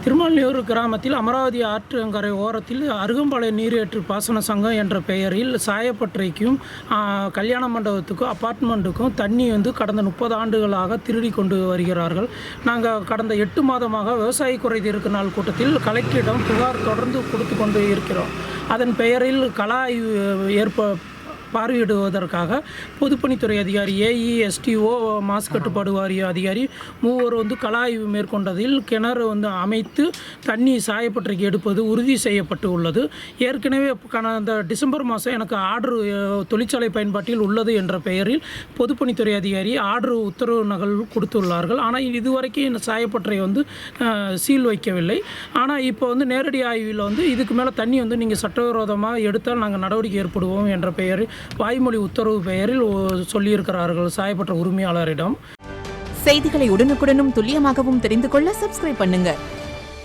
திருமால்நல்லூர் கிராமத்தில் அமராவதி ஆற்றங்கரை ஓரத்தில் அருகம்பாளையம் நீரேற்று பாசன சங்கம் என்ற பெயரில் சாயப்பட்டறைக்கும் கல்யாண மண்டபத்துக்கும் அப்பார்ட்மெண்ட்டுக்கும் தண்ணி கடந்த 30 ஆண்டுகளாக திருடி கொண்டு வருகிறார்கள். நாங்கள் கடந்த 8 மாதமாக விவசாய குறைதீர்க்கு நாள் கூட்டத்தில் கலெக்டரிடம் புகார் தொடர்ந்து கொடுத்து கொண்டு இருக்கிறோம். அதன் பெயரில் கள ஆய்வு பார்வையிடுவதற்காக பொதுப்பணித்துறை அதிகாரி ஏஇ, எஸ்டிஓ, மாசு கட்டுப்பாடு வாரிய அதிகாரி மூவர் கள ஆய்வு மேற்கொண்டதில் கிணறு அமைத்து தண்ணி சாயப்பட்டறைக்கு எடுப்பது உறுதி செய்யப்பட்டு உள்ளது. ஏற்கனவே கடந்த டிசம்பர் மாதம் எனக்கு ஆர்டர் தொழிற்சாலை பயன்பாட்டில் உள்ளது என்ற பெயரில் பொதுப்பணித்துறை அதிகாரி ஆர்டர் உத்தரவு நகல் கொடுத்துள்ளார்கள். ஆனால் இதுவரைக்கும் இந்த சாயப்பட்டறை சீல் வைக்கவில்லை. ஆனால் இப்போ நேரடி ஆய்வில் இதுக்கு மேலே தண்ணி நீங்கள் சட்டவிரோதமாக எடுத்தால் நாங்கள் நடவடிக்கை ஏற்படுவோம் என்ற பெயரில் வாய்மொழி உத்தரவு பெயரில் சொல்லியிருக்கிறார்கள் சாயப்பட்ட உரிமையாளரிடம். செய்திகளை உடனுக்குடனும் துல்லியமாகவும் தெரிந்து கொள்ள சப்ஸ்கிரைப் பண்ணுங்க.